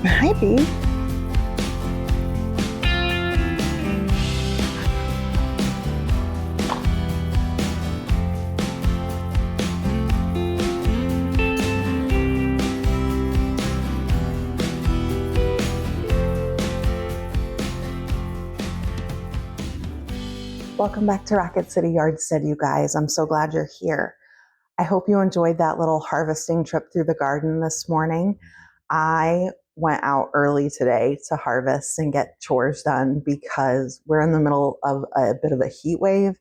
Hi, Bee. Welcome back to Rocket City Yardstead, you guys. I'm so glad you're here. I hope you enjoyed that little harvesting trip through the garden this morning. I went out early today to harvest and get chores done because we're in the middle of a bit of a heat wave,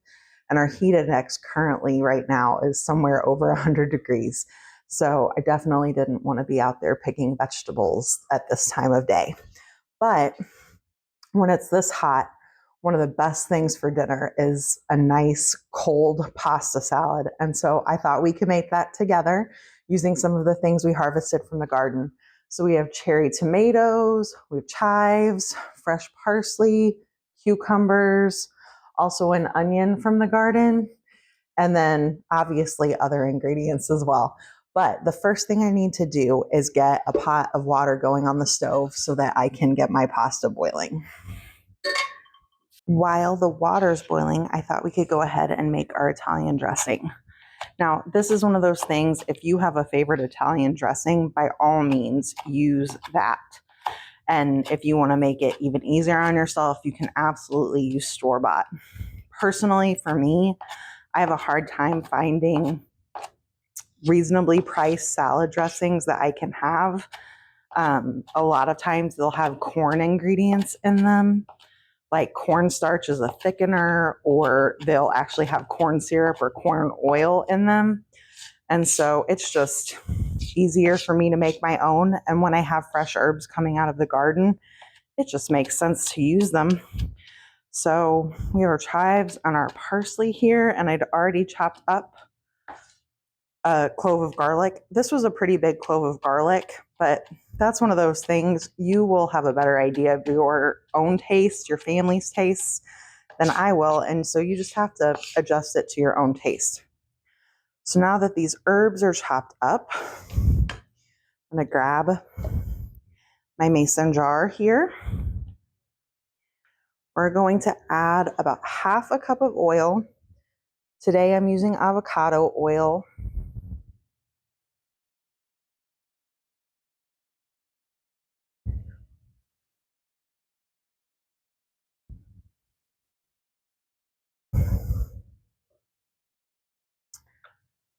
and our heat index currently right now is somewhere over 100 degrees. So I definitely didn't want to be out there picking vegetables at this time of day. But when it's this hot, one of the best things for dinner is a nice cold pasta salad. And so I thought we could make that together using some of the things we harvested from the garden. So we have cherry tomatoes, we have chives, fresh parsley, cucumbers, also an onion from the garden, and then obviously other ingredients as well. But the first thing I need to do is get a pot of water going on the stove so that I can get my pasta boiling. While the water's boiling, I thought we could go ahead and make our Italian dressing. Now, this is one of those things, if you have a favorite Italian dressing, by all means, use that. And if you want to make it even easier on yourself, you can absolutely use store-bought. Personally, for me, I have a hard time finding reasonably priced salad dressings that I can have. A lot of times they'll have corn ingredients in them, like cornstarch is a thickener, or they'll actually have corn syrup or corn oil in them. And so it's just easier for me to make my own. And when I have fresh herbs coming out of the garden, it just makes sense to use them. So we have our chives and our parsley here, and I'd already chopped up a clove of garlic. This was a pretty big clove of garlic, but that's one of those things, you will have a better idea of your own taste, your family's tastes, than I will. And so you just have to adjust it to your own taste. So now that these herbs are chopped up, I'm going to grab my mason jar here. We're going to add about half a cup of oil. Today I'm using avocado oil.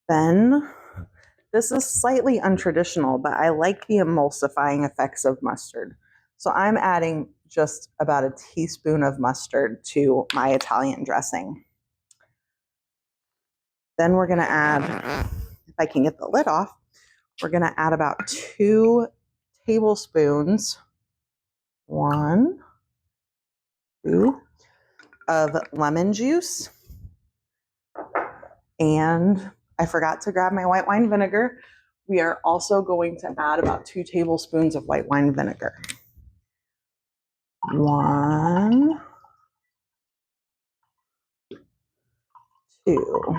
Then, this is slightly untraditional, but I like the emulsifying effects of mustard. So I'm adding just about a teaspoon of mustard to my Italian dressing. Then we're going to add, if I can get the lid off, we're going to add about 2 tablespoons, 1, 2, of lemon juice. And I forgot to grab my white wine vinegar. We are also going to add about 2 tablespoons of white wine vinegar. 1, 2.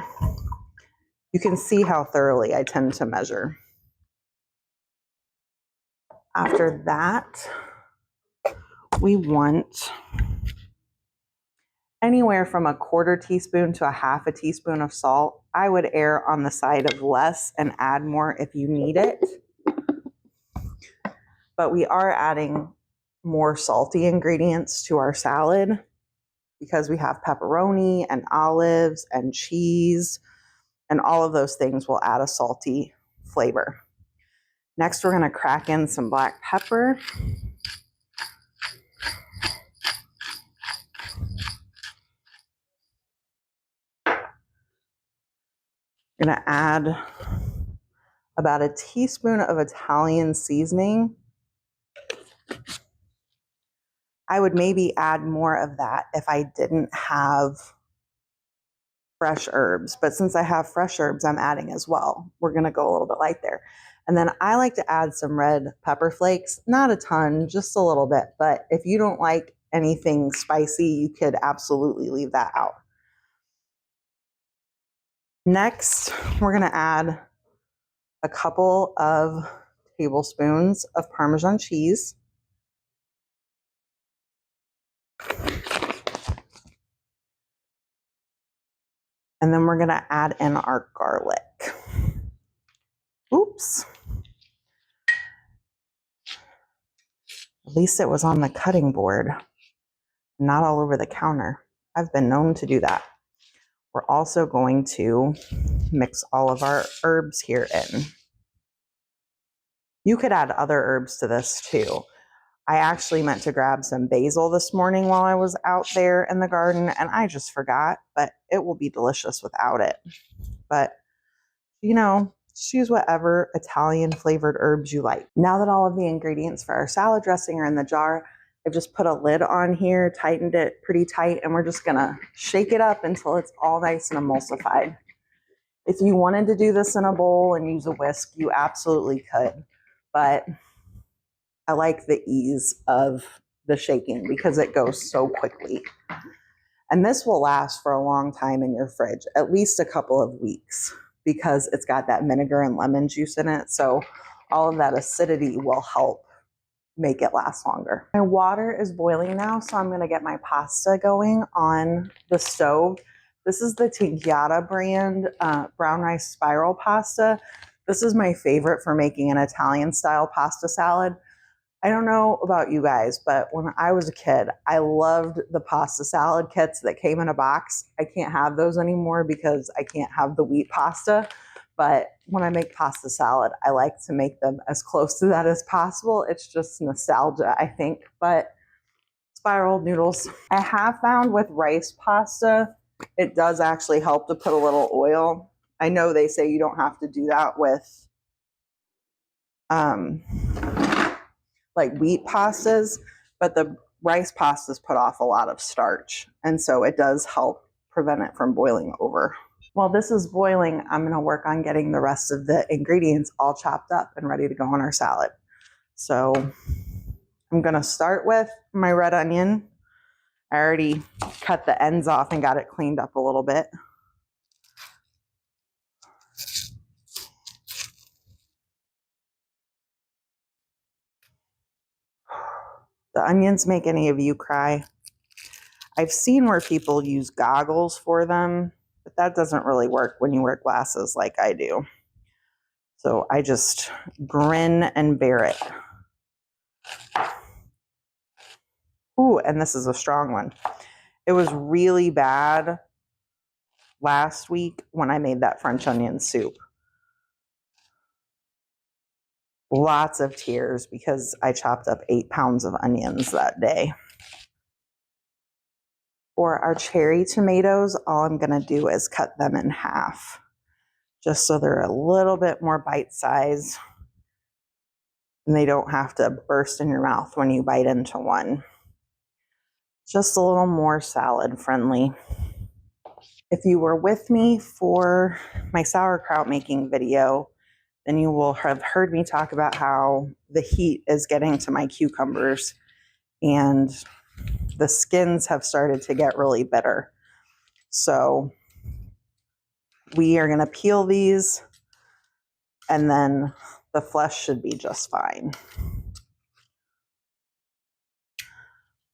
You can see how thoroughly I tend to measure. After that, we want anywhere from 1/4 teaspoon to 1/2 teaspoon of salt. I would err on the side of less and add more if you need it. But we are adding more salty ingredients to our salad because we have pepperoni and olives and cheese, and all of those things will add a salty flavor. Next, we're going to crack in some black pepper. I'm going to add about a teaspoon of Italian seasoning. I would maybe add more of that if I didn't have fresh herbs, but since I have fresh herbs, I'm adding as well. We're going to go a little bit light there. And then I like to add some red pepper flakes, not a ton, just a little bit. But if you don't like anything spicy, you could absolutely leave that out. Next, we're going to add a couple of tablespoons of Parmesan cheese. And then we're going to add in our garlic. Oops. At least it was on the cutting board, not all over the counter. I've been known to do that. We're also going to mix all of our herbs here in. You could add other herbs to this too. I actually meant to grab some basil this morning while I was out there in the garden, and I just forgot, but it will be delicious without it. But, you know, choose whatever Italian flavored herbs you like. Now that all of the ingredients for our salad dressing are in the jar, I've just put a lid on here, tightened it pretty tight, and we're just gonna shake it up until it's all nice and emulsified. If you wanted to do this in a bowl and use a whisk, you absolutely could. But I like the ease of the shaking because it goes so quickly. And this will last for a long time in your fridge, at least a couple of weeks, because it's got that vinegar and lemon juice in it. So all of that acidity will help make it last longer. My water is boiling now, so I'm gonna get my pasta going on the stove. This is the Tigiata brand brown rice spiral pasta. This is my favorite for making an Italian style pasta salad. I don't know about you guys, but when I was a kid, I loved the pasta salad kits that came in a box. I can't have those anymore because I can't have the wheat pasta. But when I make pasta salad, I like to make them as close to that as possible. It's just nostalgia, I think. But spiral noodles. I have found with rice pasta, it does actually help to put a little oil. I know they say you don't have to do that with like wheat pastas, but the rice pastas put off a lot of starch. And so it does help prevent it from boiling over. While this is boiling, I'm going to work on getting the rest of the ingredients all chopped up and ready to go on our salad. So I'm going to start with my red onion. I already cut the ends off and got it cleaned up a little bit. The onions make any of you cry? I've seen where people use goggles for them, but that doesn't really work when you wear glasses like I do. So I just grin and bear it. Ooh, and this is a strong one. It was really bad last week when I made that French onion soup. Lots of tears because I chopped up 8 pounds of onions that day. For our cherry tomatoes, all I'm going to do is cut them in half, just so they're a little bit more bite size and they don't have to burst in your mouth when you bite into one. Just a little more salad friendly. If you were with me for my sauerkraut making video, then you will have heard me talk about how the heat is getting to my cucumbers and the skins have started to get really bitter. So we are going to peel these and then the flesh should be just fine.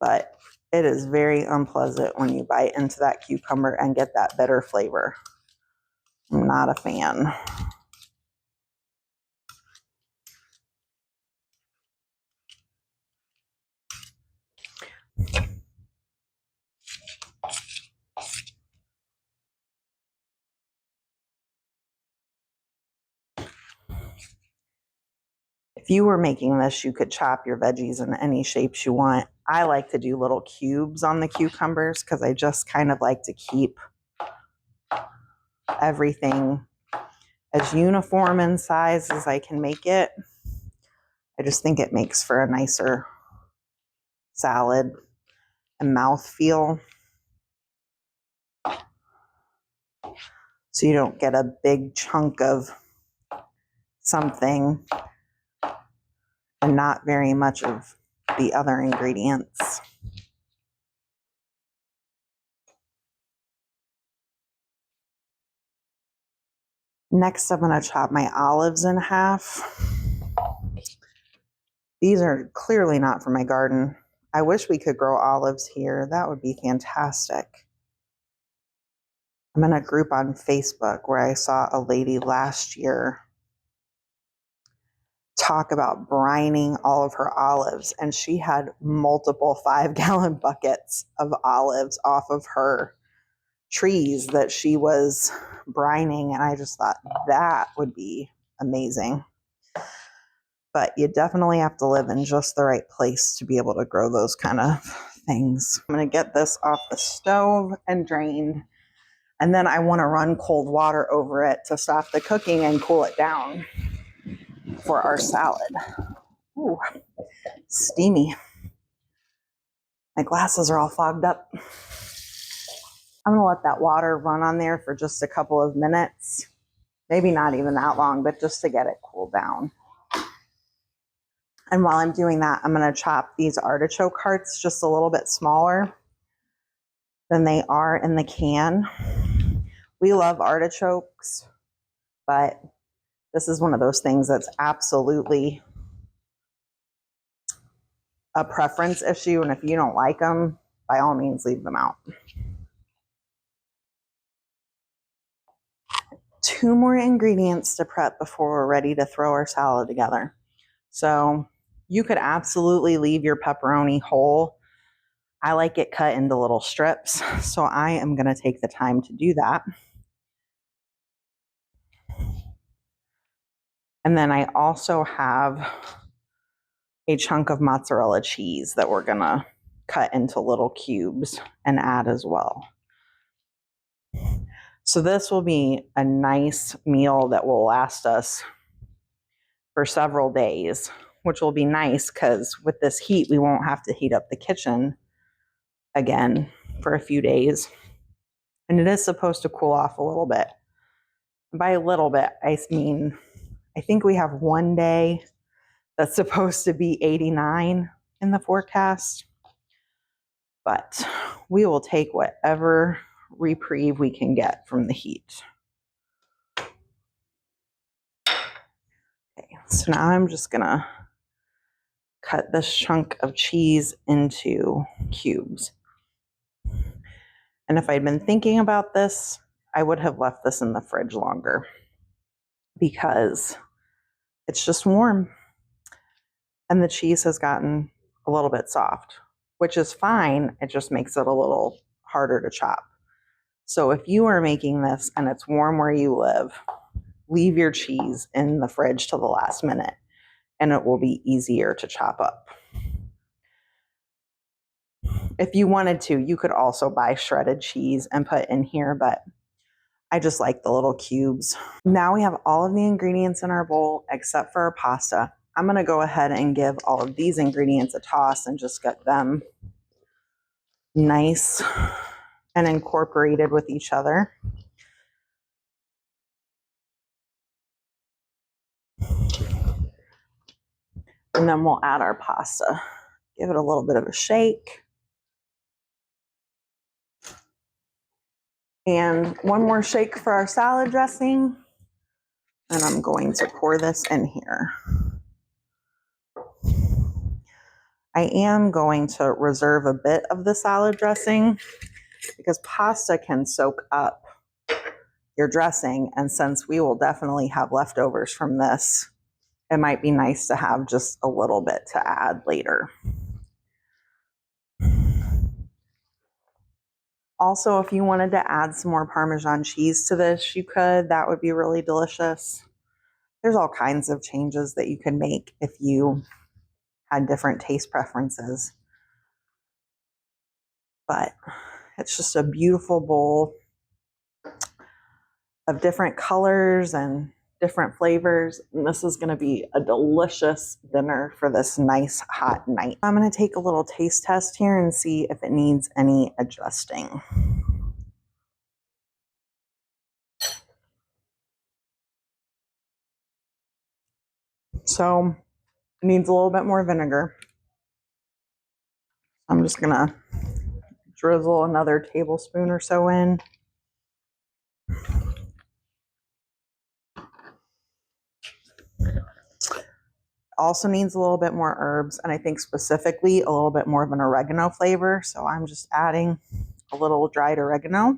But it is very unpleasant when you bite into that cucumber and get that bitter flavor. I'm not a fan. If you were making this, you could chop your veggies in any shapes you want. I like to do little cubes on the cucumbers because I just kind of like to keep everything as uniform in size as I can make it. I just think it makes for a nicer salad and mouthfeel. So you don't get a big chunk of something and not very much of the other ingredients. Next, I'm going to chop my olives in half. These are clearly not for my garden. I wish we could grow olives here. That would be fantastic. I'm in a group on Facebook where I saw a lady last year talk about brining all of her olives, and she had multiple 5-gallon buckets of olives off of her trees that she was brining, and I just thought that would be amazing. But you definitely have to live in just the right place to be able to grow those kind of things. I'm going to get this off the stove and drained, and then I want to run cold water over it to stop the cooking and cool it down for our salad. Ooh, steamy. My glasses are all fogged up. I'm going to let that water run on there for just a couple of minutes. Maybe not even that long, but just to get it cooled down. And while I'm doing that, I'm going to chop these artichoke hearts just a little bit smaller than they are in the can. We love artichokes, but this is one of those things that's absolutely a preference issue. And if you don't like them, by all means, leave them out. 2 more ingredients to prep before we're ready to throw our salad together. So you could absolutely leave your pepperoni whole. I like it cut into little strips, so I am going to take the time to do that. And then I also have a chunk of mozzarella cheese that we're going to cut into little cubes and add as well. So this will be a nice meal that will last us for several days, which will be nice because with this heat, we won't have to heat up the kitchen again for a few days. And it is supposed to cool off a little bit. By a little bit, I mean, I think we have one day that's supposed to be 89 in the forecast, but we will take whatever reprieve we can get from the heat. Okay, so now I'm just gonna cut this chunk of cheese into cubes. And if I'd been thinking about this, I would have left this in the fridge longer because it's just warm and the cheese has gotten a little bit soft, which is fine. It just makes it a little harder to chop. So if you are making this and it's warm where you live, leave your cheese in the fridge till the last minute and it will be easier to chop up. If you wanted to, you could also buy shredded cheese and put in here, but I just like the little cubes. Now we have all of the ingredients in our bowl except for our pasta. I'm going to go ahead and give all of these ingredients a toss and just get them nice and incorporated with each other. And then we'll add our pasta. Give it a little bit of a shake. And one more shake for our salad dressing. And I'm going to pour this in here. I am going to reserve a bit of the salad dressing because pasta can soak up your dressing. And since we will definitely have leftovers from this, it might be nice to have just a little bit to add later. Also, if you wanted to add some more Parmesan cheese to this, you could. That would be really delicious. There's all kinds of changes that you can make if you had different taste preferences. But it's just a beautiful bowl of different colors and different flavors. And this is going to be a delicious dinner for this nice hot night. I'm going to take a little taste test here and see if it needs any adjusting. So it needs a little bit more vinegar. I'm just going to drizzle another tablespoon or so in. Also needs a little bit more herbs, and I think specifically a little bit more of an oregano flavor. So I'm just adding a little dried oregano.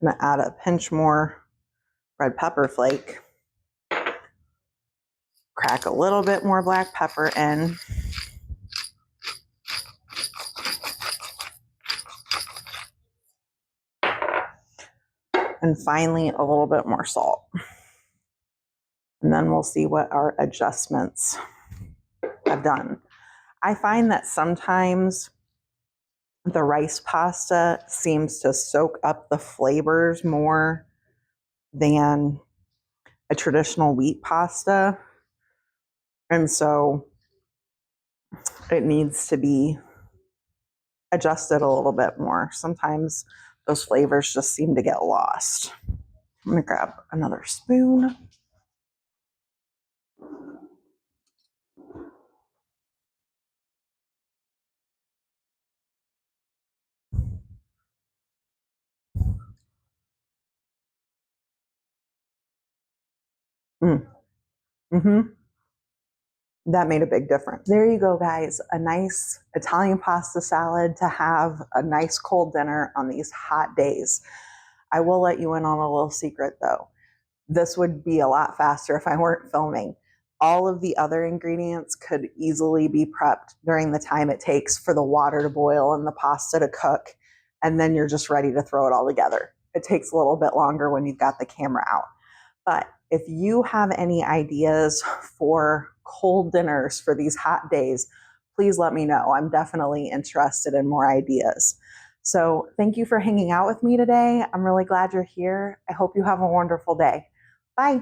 I'm gonna add a pinch more red pepper flake. Crack a little bit more black pepper in. And finally, a little bit more salt. And then we'll see what our adjustments have done. I find that sometimes the rice pasta seems to soak up the flavors more than a traditional wheat pasta. And so it needs to be adjusted a little bit more. Sometimes those flavors just seem to get lost. I'm going to grab another spoon. Mm-hmm. That made a big difference. There you go, guys. A nice Italian pasta salad to have a nice cold dinner on these hot days. I will let you in on a little secret though. This would be a lot faster if I weren't filming. All of the other ingredients could easily be prepped during the time it takes for the water to boil and the pasta to cook, and then you're just ready to throw it all together. It takes a little bit longer when you've got the camera out. But if you have any ideas for cold dinners for these hot days, please let me know. I'm definitely interested in more ideas. So thank you for hanging out with me today. I'm really glad you're here. I hope you have a wonderful day. Bye.